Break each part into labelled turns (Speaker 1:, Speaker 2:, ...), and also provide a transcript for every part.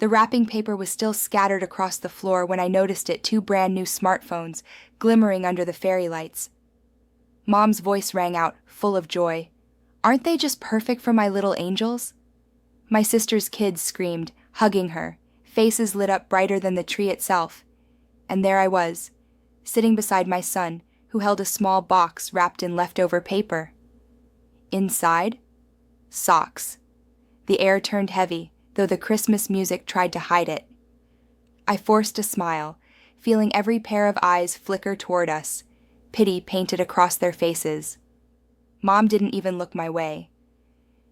Speaker 1: The wrapping paper was still scattered across the floor when I noticed it 2 brand new smartphones glimmering under the fairy lights. Mom's voice rang out, full of joy. "Aren't they just perfect for my little angels?" My sister's kids screamed, hugging her, faces lit up brighter than the tree itself. And there I was, sitting beside my son, who held a small box wrapped in leftover paper. Inside, socks. The air turned heavy, though the Christmas music tried to hide it. I forced a smile, feeling every pair of eyes flicker toward us, pity painted across their faces. Mom didn't even look my way.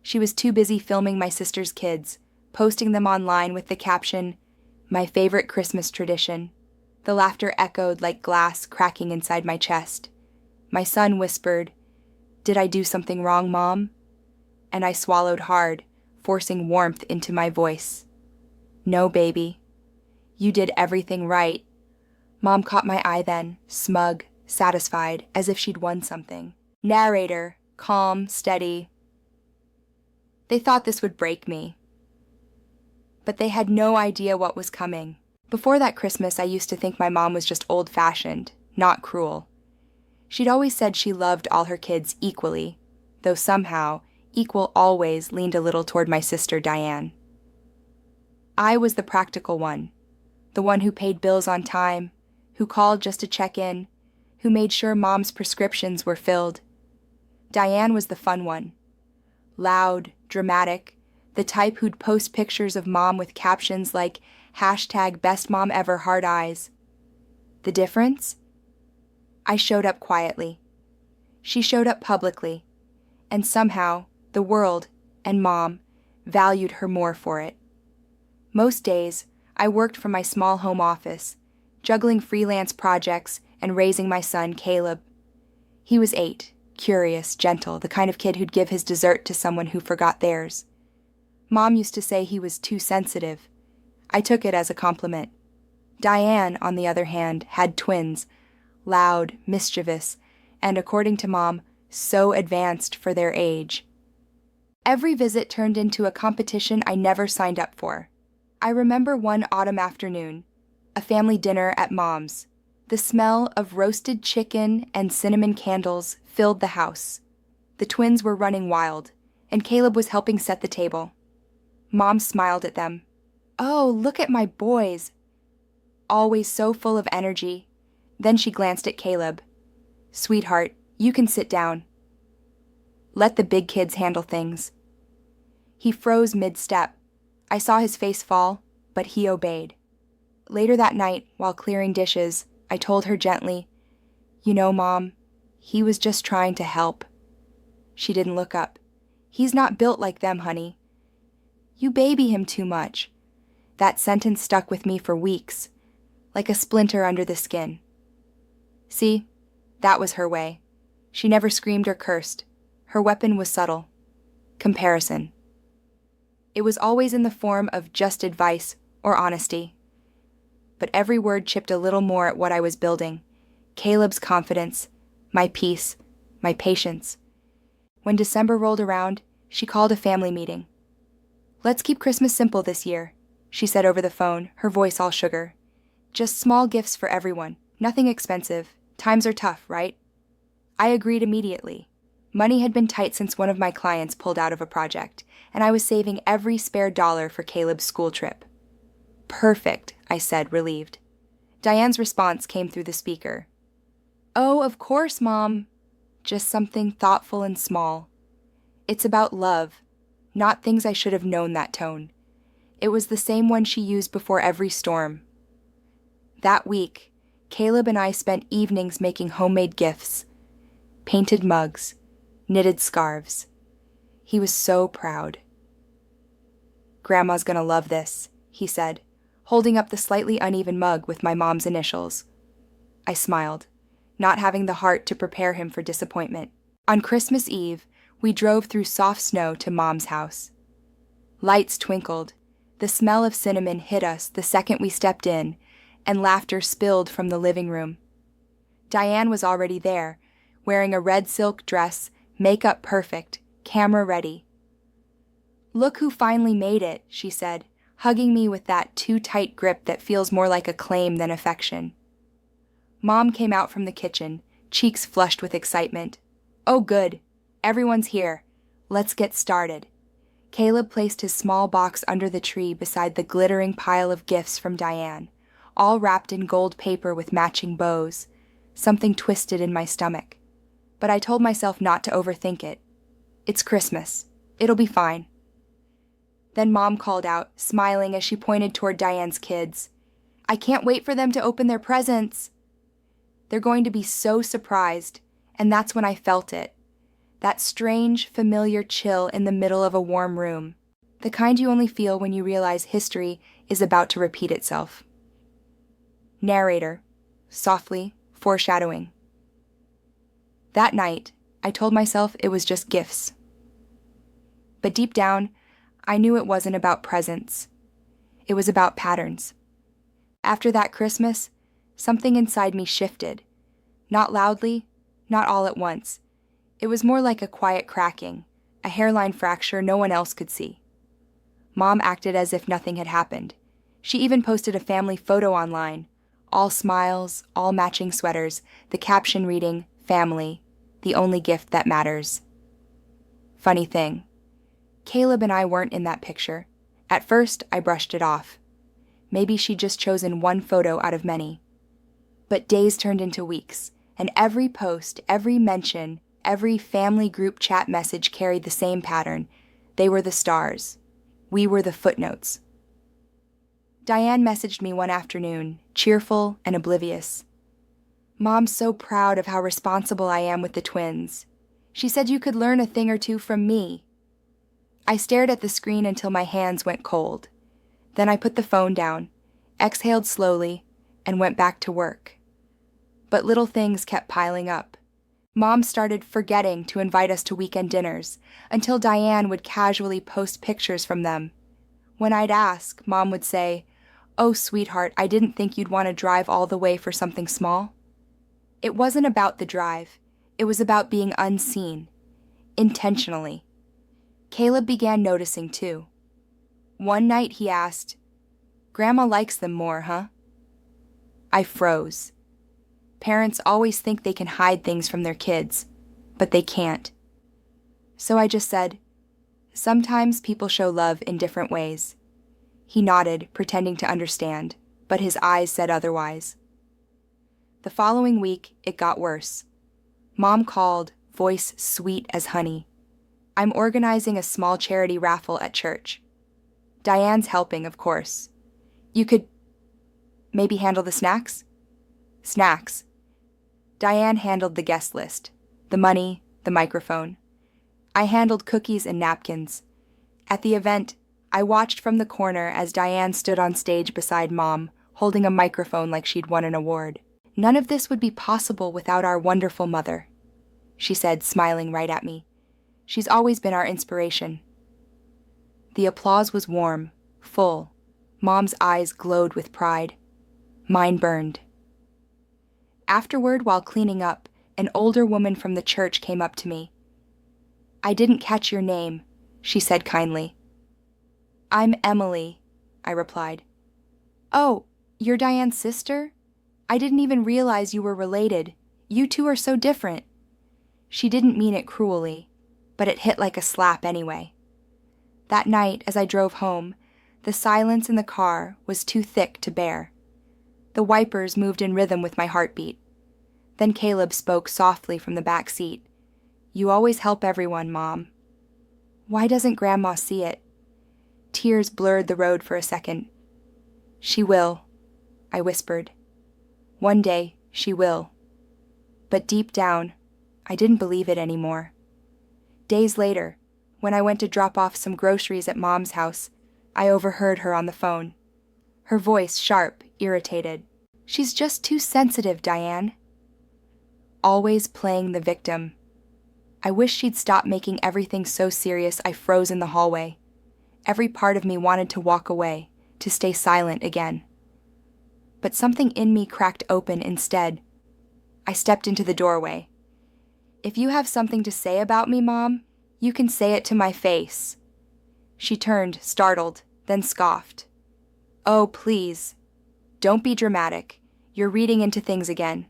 Speaker 1: She was too busy filming my sister's kids, posting them online with the caption, "My favorite Christmas tradition." The laughter echoed like glass cracking inside my chest. My son whispered, "Did I do something wrong, Mom?" And I swallowed hard, forcing warmth into my voice. "No, baby. You did everything right." Mom caught my eye then, smug, satisfied, as if she'd won something. Narrator, calm, steady. They thought this would break me. But they had no idea what was coming. Before that Christmas, I used to think my mom was just old-fashioned, not cruel. She'd always said she loved all her kids equally, though somehow, equal always leaned a little toward my sister Diane. I was the practical one, the one who paid bills on time, who called just to check in, who made sure Mom's prescriptions were filled. Diane was the fun one. Loud, dramatic, the type who'd post pictures of Mom with captions like #BestMomEver heart eyes. The difference? I showed up quietly. She showed up publicly, and somehow the world and Mom valued her more for it. Most days, I worked from my small home office, juggling freelance projects and raising my son, Caleb. He was 8, curious, gentle, the kind of kid who'd give his dessert to someone who forgot theirs. Mom used to say he was too sensitive. I took it as a compliment. Diane, on the other hand, had twins, loud, mischievous, and according to Mom, so advanced for their age. Every visit turned into a competition I never signed up for. I remember one autumn afternoon, a family dinner at Mom's. The smell of roasted chicken and cinnamon candles filled the house. The twins were running wild, and Caleb was helping set the table. Mom smiled at them. "Oh, look at my boys." Always so full of energy. Then she glanced at Caleb. "Sweetheart, you can sit down. Let the big kids handle things." He froze mid-step. I saw his face fall, but he obeyed. Later that night, while clearing dishes, I told her gently, "You know, Mom, he was just trying to help." She didn't look up. "He's not built like them, honey. You baby him too much." That sentence stuck with me for weeks, like a splinter under the skin. See, that was her way. She never screamed or cursed. Her weapon was subtle. Comparison. It was always in the form of just advice or honesty. But every word chipped a little more at what I was building. Caleb's confidence, my peace, my patience. When December rolled around, she called a family meeting. "Let's keep Christmas simple this year," she said over the phone, her voice all sugar. "Just small gifts for everyone, nothing expensive. Times are tough, right?" I agreed immediately. Money had been tight since one of my clients pulled out of a project, and I was saving every spare dollar for Caleb's school trip. "Perfect," I said, relieved. Diane's response came through the speaker. "Oh, of course, Mom. Just something thoughtful and small. It's about love, not things I should have known." That tone. It was the same one she used before every storm. That week, Caleb and I spent evenings making homemade gifts, painted mugs, knitted scarves. He was so proud. "Grandma's gonna love this," he said, holding up the slightly uneven mug with my mom's initials. I smiled, not having the heart to prepare him for disappointment. On Christmas Eve, we drove through soft snow to Mom's house. Lights twinkled. The smell of cinnamon hit us the second we stepped in, and laughter spilled from the living room. Diane was already there, wearing a red silk dress, makeup perfect, camera ready. "Look who finally made it," she said, hugging me with that too tight grip that feels more like a claim than affection. Mom came out from the kitchen, cheeks flushed with excitement. "Oh, good. Everyone's here. Let's get started." Caleb placed his small box under the tree beside the glittering pile of gifts from Diane, all wrapped in gold paper with matching bows. Something twisted in my stomach. But I told myself not to overthink it. It's Christmas. It'll be fine. Then Mom called out, smiling as she pointed toward Diane's kids. "I can't wait for them to open their presents." They're going to be so surprised, and that's when I felt it. That strange, familiar chill in the middle of a warm room. The kind you only feel when you realize history is about to repeat itself. Narrator, softly, foreshadowing. That night, I told myself it was just gifts. But deep down, I knew it wasn't about presents. It was about patterns. After that Christmas, something inside me shifted. Not loudly, not all at once. It was more like a quiet cracking, a hairline fracture no one else could see. Mom acted as if nothing had happened. She even posted a family photo online. All smiles, all matching sweaters, the caption reading, "Family, the only gift that matters." Funny thing, Caleb and I weren't in that picture. At first, I brushed it off. Maybe she'd just chosen one photo out of many. But days turned into weeks, and every post, every mention, every family group chat message carried the same pattern. They were the stars. We were the footnotes. Diane messaged me one afternoon, cheerful and oblivious. "Mom's so proud of how responsible I am with the twins. She said you could learn a thing or two from me." I stared at the screen until my hands went cold. Then I put the phone down, exhaled slowly, and went back to work. But little things kept piling up. Mom started forgetting to invite us to weekend dinners, until Diane would casually post pictures from them. When I'd ask, Mom would say, "Oh, sweetheart, I didn't think you'd want to drive all the way for something small." It wasn't about the drive. It was about being unseen, intentionally. Caleb began noticing, too. One night he asked, "Grandma likes them more, huh?" I froze. Parents always think they can hide things from their kids, but they can't. So I just said, "Sometimes people show love in different ways." He nodded, pretending to understand, but his eyes said otherwise. The following week, it got worse. Mom called, voice sweet as honey. "I'm organizing a small charity raffle at church. Diane's helping, of course. You could maybe handle the snacks?" Snacks. Diane handled the guest list, the money, the microphone. I handled cookies and napkins. At the event, I watched from the corner as Diane stood on stage beside Mom, holding a microphone like she'd won an award. "None of this would be possible without our wonderful mother," she said, smiling right at me. "She's always been our inspiration." The applause was warm, full. Mom's eyes glowed with pride. Mine burned. Afterward, while cleaning up, an older woman from the church came up to me. "I didn't catch your name," she said kindly. "I'm Emily," I replied. "Oh, you're Diane's sister? I didn't even realize you were related. You two are so different." She didn't mean it cruelly, but it hit like a slap anyway. That night, as I drove home, the silence in the car was too thick to bear. The wipers moved in rhythm with my heartbeat. Then Caleb spoke softly from the back seat. "You always help everyone, Mom." "Why doesn't Grandma see it?" Tears blurred the road for a second. "She will," I whispered. "One day, she will." But deep down, I didn't believe it anymore. Days later, when I went to drop off some groceries at Mom's house, I overheard her on the phone. Her voice sharp, irritated. "She's just too sensitive, Diane." Always playing the victim. I wish she'd stop making everything so serious I froze in the hallway. Every part of me wanted to walk away, to stay silent again. But something in me cracked open instead. I stepped into the doorway. "If you have something to say about me, Mom, you can say it to my face." She turned, startled, then scoffed. Oh, please. Don't be dramatic. You're reading into things again.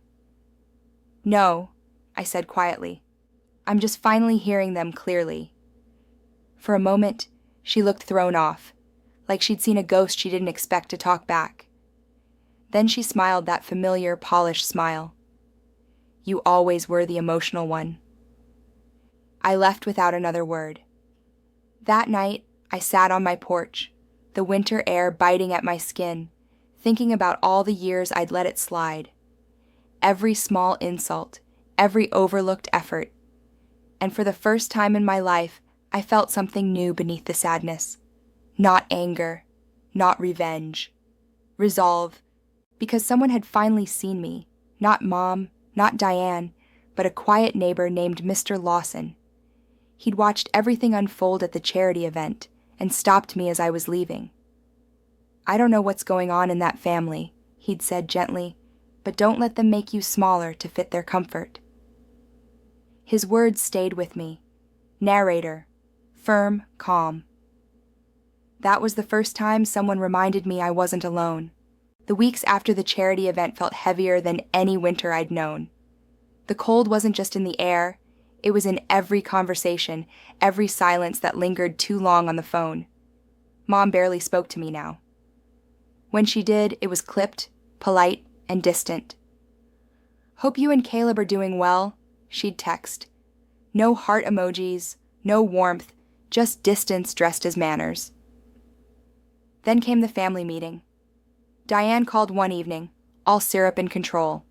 Speaker 1: No, I said quietly. I'm just finally hearing them clearly. For a moment, she looked thrown off, like she'd seen a ghost she didn't expect to talk back. Then she smiled that familiar, polished smile. You always were the emotional one. I left without another word. That night, I sat on my porch, the winter air biting at my skin, thinking about all the years I'd let it slide. Every small insult, every overlooked effort. And for the first time in my life, I felt something new beneath the sadness. Not anger, not revenge. Resolve, because someone had finally seen me, not Mom, not Diane, but a quiet neighbor named Mr. Lawson. He'd watched everything unfold at the charity event and stopped me as I was leaving. I don't know what's going on in that family, he'd said gently, but don't let them make you smaller to fit their comfort. His words stayed with me. Narrator, firm, calm. That was the first time someone reminded me I wasn't alone. The weeks after the charity event felt heavier than any winter I'd known. The cold wasn't just in the air, it was in every conversation, every silence that lingered too long on the phone. Mom barely spoke to me now. When she did, it was clipped, polite, and distant. Hope you and Caleb are doing well, she'd text. No heart emojis, no warmth, just distance dressed as manners. Then came the family meeting. Diane called one evening, all syrup and control.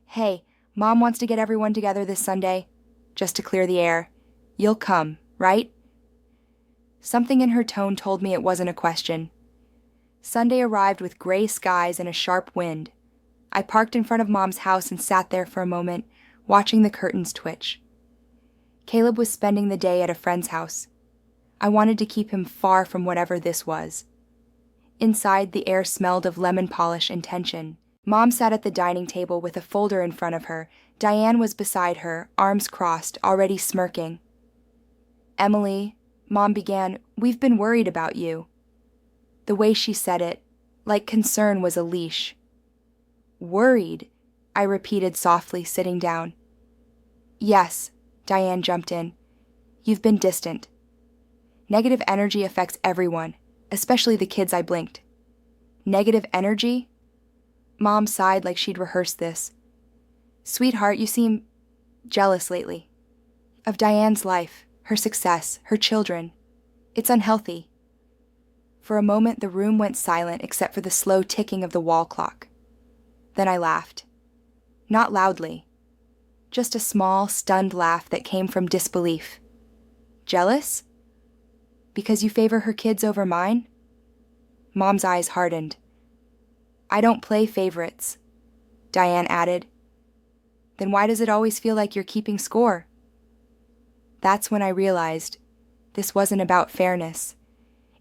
Speaker 1: Hey, Mom wants to get everyone together this Sunday, just to clear the air. You'll come, right? Something in her tone told me it wasn't a question. Sunday arrived with gray skies and a sharp wind. I parked in front of Mom's house and sat there for a moment, watching the curtains twitch. Caleb was spending the day at a friend's house. I wanted to keep him far from whatever this was. Inside, the air smelled of lemon polish and tension. Mom sat at the dining table with a folder in front of her. Diane was beside her, arms crossed, already smirking. Emily, Mom began, we've been worried about you. The way she said it, like concern was a leash. Worried, I repeated softly, sitting down. Yes, Diane jumped in. You've been distant. Negative energy affects everyone, especially the kids I blinked. Negative energy? Mom sighed like she'd rehearsed this. Sweetheart, you seem jealous lately. Of Diane's life, her success, her children. It's unhealthy. For a moment, the room went silent except for the slow ticking of the wall clock. Then I laughed. Not loudly. Just a small, stunned laugh that came from disbelief. Jealous? Because you favor her kids over mine? Mom's eyes hardened. I don't play favorites, Diane added. Then why does it always feel like you're keeping score? That's when I realized this wasn't about fairness.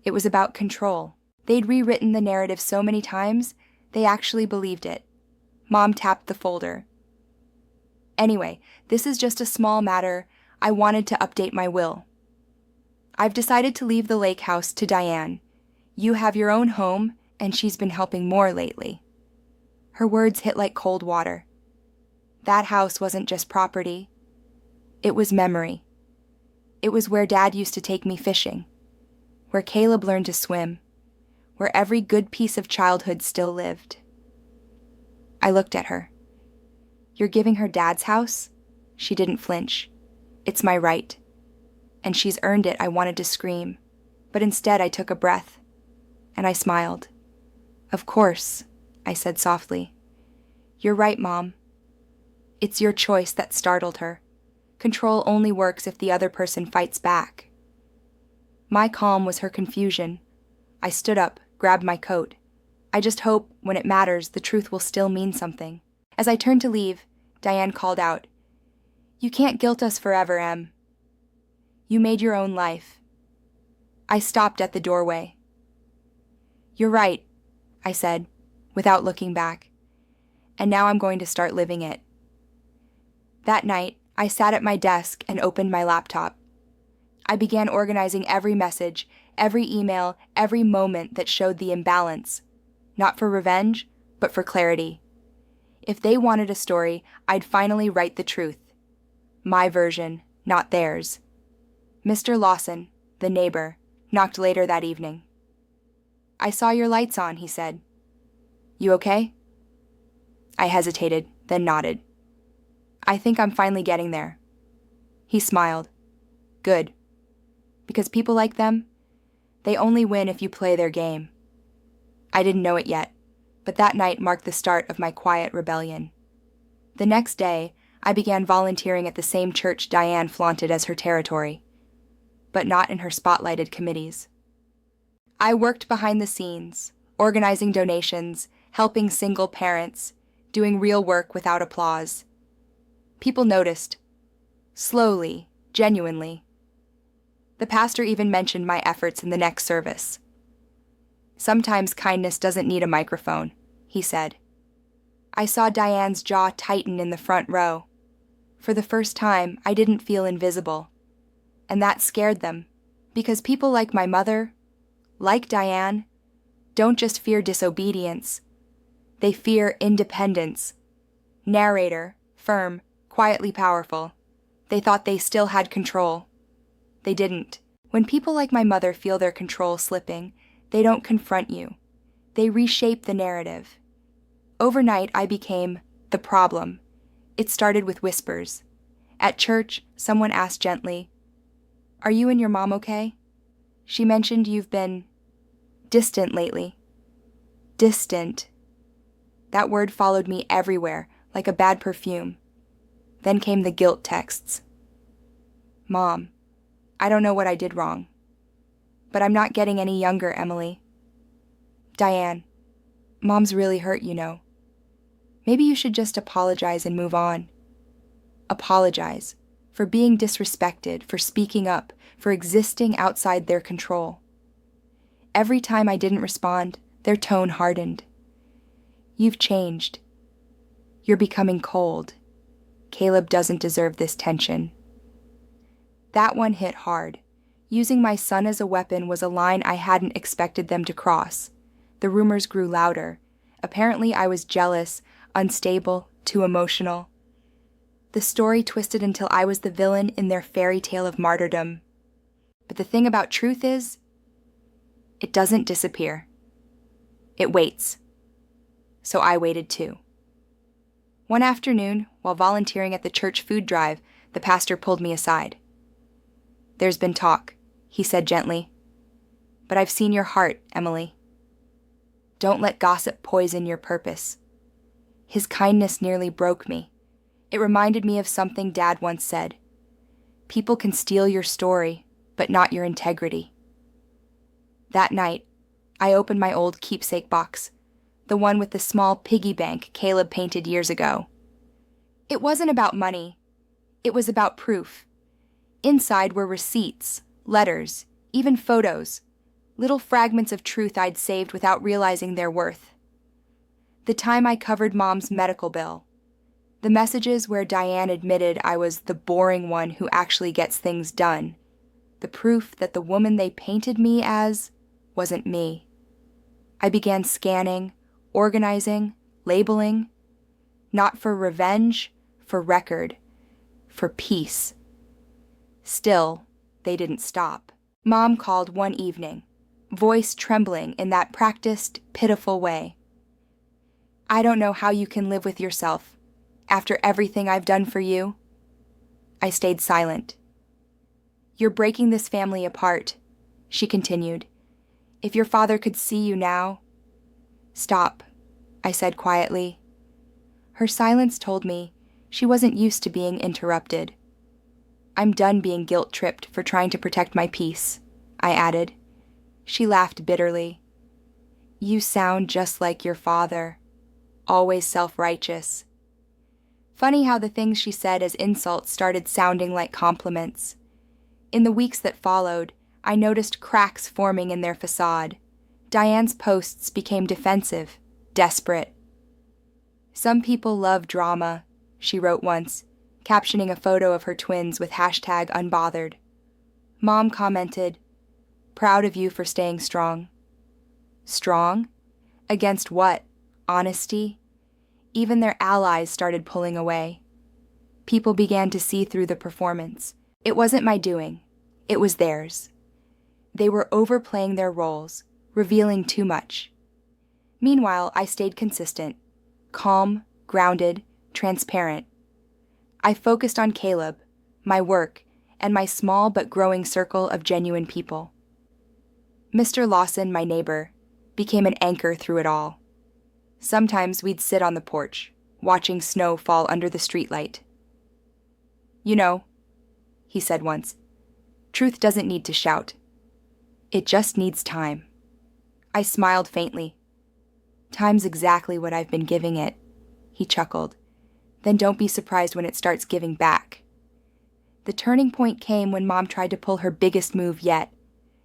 Speaker 1: It was about control. They'd rewritten the narrative so many times, they actually believed it. Mom tapped the folder. Anyway, this is just a small matter. I wanted to update my will. I've decided to leave the lake house to Diane. You have your own home, and she's been helping more lately. Her words hit like cold water. That house wasn't just property. It was memory. It was where Dad used to take me fishing, where Caleb learned to swim, where every good piece of childhood still lived. I looked at her. You're giving her Dad's house? She didn't flinch. It's my right. And she's earned it, I wanted to scream. But instead I took a breath. And I smiled. Of course, I said softly. You're right, Mom. It's your choice that startled her. Control only works if the other person fights back. My calm was her confusion. I stood up, grabbed my coat. I just hope, when it matters, the truth will still mean something. As I turned to leave, Diane called out, You can't guilt us forever, Em. You made your own life. I stopped at the doorway. You're right, I said, without looking back. And now I'm going to start living it. That night, I sat at my desk and opened my laptop. I began organizing every message, every email, every moment that showed the imbalance. Not for revenge, but for clarity. If they wanted a story, I'd finally write the truth. My version, not theirs. Mr. Lawson, the neighbor, knocked later that evening. "I saw your lights on," he said. "You okay?" I hesitated, then nodded. "I think I'm finally getting there." He smiled. "Good. Because people like them, they only win if you play their game." I didn't know it yet, but that night marked the start of my quiet rebellion. The next day, I began volunteering at the same church Diane flaunted as her territory, but not in her spotlighted committees. I worked behind the scenes, organizing donations, helping single parents, doing real work without applause. People noticed. Slowly, genuinely. The pastor even mentioned my efforts in the next service. "Sometimes kindness doesn't need a microphone," he said. I saw Diane's jaw tighten in the front row. For the first time, I didn't feel invisible. And that scared them, because people like my mother, like Diane, don't just fear disobedience. They fear independence. Narrator, firm, quietly powerful. They thought they still had control. They didn't. When people like my mother feel their control slipping, they don't confront you. They reshape the narrative. Overnight, I became the problem. It started with whispers. At church, someone asked gently, "Are you and your mom okay?" She mentioned you've been distant lately. Distant. That word followed me everywhere, like a bad perfume. Then came the guilt texts. "Mom, I don't know what I did wrong. But I'm not getting any younger, Emily. Diane, Mom's really hurt, you know. Maybe you should just apologize and move on. Apologize for being disrespected, for speaking up, for existing outside their control." Every time I didn't respond, their tone hardened. "You've changed. You're becoming cold. Caleb doesn't deserve this tension." That one hit hard. Using my son as a weapon was a line I hadn't expected them to cross. The rumors grew louder. Apparently I was jealous, unstable, too emotional. The story twisted until I was the villain in their fairy tale of martyrdom. But the thing about truth is, it doesn't disappear. It waits. So I waited too. One afternoon, while volunteering at the church food drive, the pastor pulled me aside. "There's been talk," he said gently. "But I've seen your heart, Emily. Don't let gossip poison your purpose." His kindness nearly broke me. It reminded me of something Dad once said. People can steal your story, but not your integrity. That night, I opened my old keepsake box, the one with the small piggy bank Caleb painted years ago. It wasn't about money. It was about proof. Inside were receipts, letters, even photos, little fragments of truth I'd saved without realizing their worth. The time I covered Mom's medical bill. The messages where Diane admitted I was the boring one who actually gets things done. The proof that the woman they painted me as wasn't me. I began scanning, organizing, labeling. Not for revenge, for record, for peace. Still, they didn't stop. Mom called one evening, voice trembling in that practiced, pitiful way. "I don't know how you can live with yourself, after everything I've done for you." I stayed silent. "You're breaking this family apart," she continued. "If your father could see you now—" "Stop," I said quietly. Her silence told me she wasn't used to being interrupted. "I'm done being guilt-tripped for trying to protect my peace," I added. She laughed bitterly. "You sound just like your father, always self-righteous." Funny how the things she said as insults started sounding like compliments. In the weeks that followed, I noticed cracks forming in their facade. Diane's posts became defensive, desperate. "Some people love drama," she wrote once, captioning a photo of her twins with #unbothered. Mom commented, Proud of you for staying strong. Strong? Against what? Honesty? Even their allies started pulling away. People began to see through the performance. It wasn't my doing. It was theirs. They were overplaying their roles, revealing too much. Meanwhile, I stayed consistent, calm, grounded, transparent. I focused on Caleb, my work, and my small but growing circle of genuine people. Mr. Lawson, my neighbor, became an anchor through it all. Sometimes we'd sit on the porch, watching snow fall under the streetlight. You know, he said once, truth doesn't need to shout. It just needs time. I smiled faintly. Time's exactly what I've been giving it, he chuckled. Then don't be surprised when it starts giving back. The turning point came when Mom tried to pull her biggest move yet.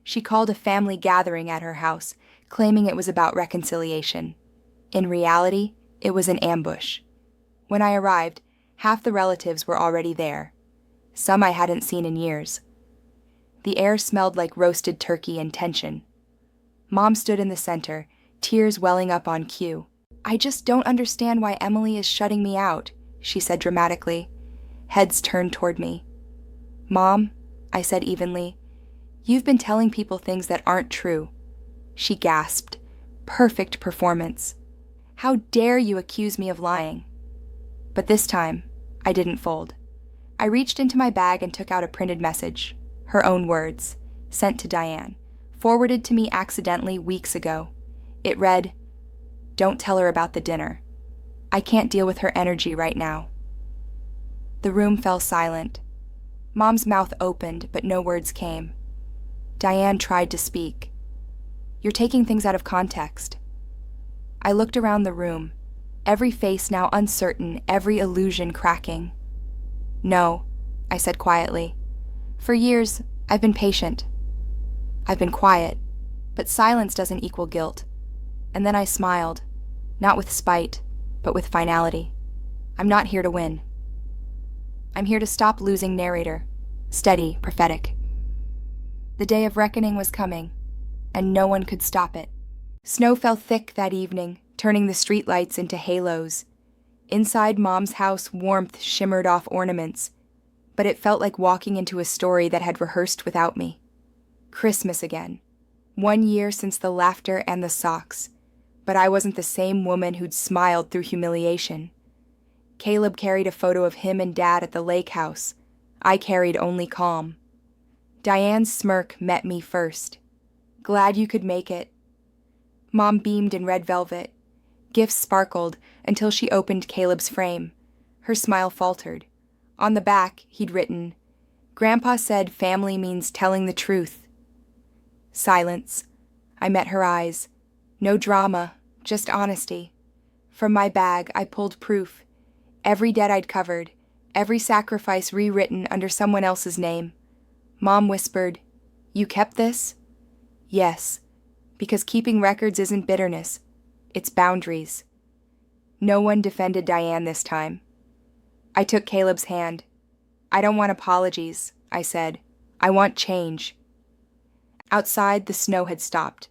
Speaker 1: She called a family gathering at her house, claiming it was about reconciliation. In reality, it was an ambush. When I arrived, half the relatives were already there. Some I hadn't seen in years. The air smelled like roasted turkey and tension. Mom stood in the center, tears welling up on cue. I just don't understand why Emily is shutting me out, she said dramatically. Heads turned toward me. Mom, I said evenly, you've been telling people things that aren't true. She gasped. Perfect performance. How dare you accuse me of lying? But this time, I didn't fold. I reached into my bag and took out a printed message, her own words, sent to Diane, forwarded to me accidentally weeks ago. It read, "Don't tell her about the dinner. I can't deal with her energy right now." The room fell silent. Mom's mouth opened, but no words came. Diane tried to speak. You're taking things out of context. I looked around the room, every face now uncertain, every illusion cracking. No, I said quietly. For years, I've been patient. I've been quiet, but silence doesn't equal guilt. And then I smiled, not with spite, but with finality. I'm not here to win. I'm here to stop losing narrator, steady, prophetic. The day of reckoning was coming, and no one could stop it. Snow fell thick that evening, turning the streetlights into halos. Inside Mom's house, warmth shimmered off ornaments, but it felt like walking into a story that had rehearsed without me. Christmas again. 1 year since the laughter and the socks, but I wasn't the same woman who'd smiled through humiliation. Caleb carried a photo of him and Dad at the lake house. I carried only calm. Diane's smirk met me first. Glad you could make it. Mom beamed in red velvet. Gifts sparkled until she opened Caleb's frame. Her smile faltered. On the back, he'd written, Grandpa said family means telling the truth. Silence. I met her eyes. No drama, just honesty. From my bag, I pulled proof. Every debt I'd covered, every sacrifice rewritten under someone else's name. Mom whispered, You kept this? Yes, because keeping records isn't bitterness. It's boundaries. No one defended Diane this time. I took Caleb's hand. I don't want apologies, I said. I want change. Outside, the snow had stopped.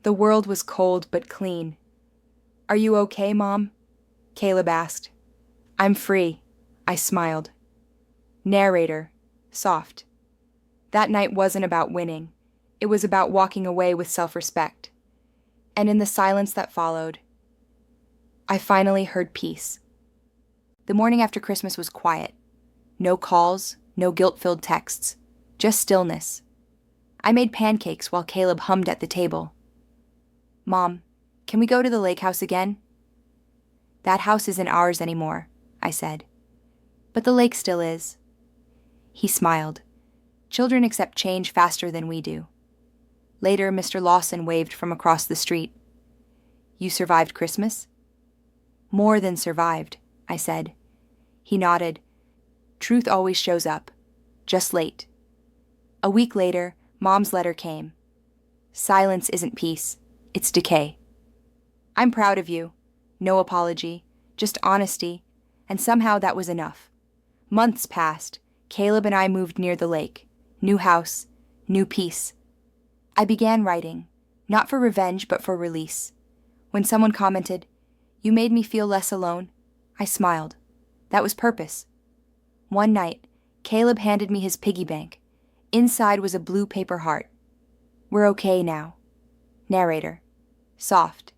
Speaker 1: The world was cold but clean. Are you okay, Mom? Caleb asked. I'm free, I smiled. Narrator, soft. That night wasn't about winning. It was about walking away with self-respect. And in the silence that followed, I finally heard peace. The morning after Christmas was quiet. No calls, no guilt-filled texts, just stillness. I made pancakes while Caleb hummed at the table. Mom, can we go to the lake house again? That house isn't ours anymore, I said. But the lake still is. He smiled. Children accept change faster than we do. Later, Mr. Lawson waved from across the street. You survived Christmas? More than survived, I said. He nodded. Truth always shows up, just late. A week later, Mom's letter came. Silence isn't peace, it's decay. I'm proud of you. No apology, just honesty, and somehow that was enough. Months passed. Caleb and I moved near the lake. New house, new peace. I began writing, not for revenge but for release. When someone commented, "You made me feel less alone," I smiled. That was purpose. One night, Caleb handed me his piggy bank. Inside was a blue paper heart. "We're okay now." Narrator. Soft.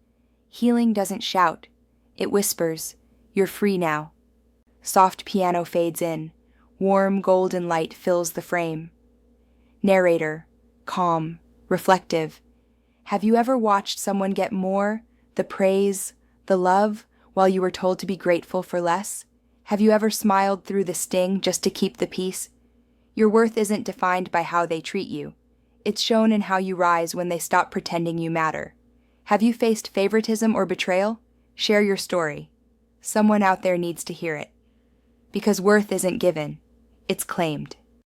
Speaker 1: Healing doesn't shout. It whispers, "You're free now." Soft piano fades in. Warm golden light fills the frame. Narrator. Calm. Reflective. Have you ever watched someone get more, the praise, the love, while you were told to be grateful for less? Have you ever smiled through the sting just to keep the peace? Your worth isn't defined by how they treat you. It's shown in how you rise when they stop pretending you matter. Have you faced favoritism or betrayal? Share your story. Someone out there needs to hear it. Because worth isn't given, it's claimed.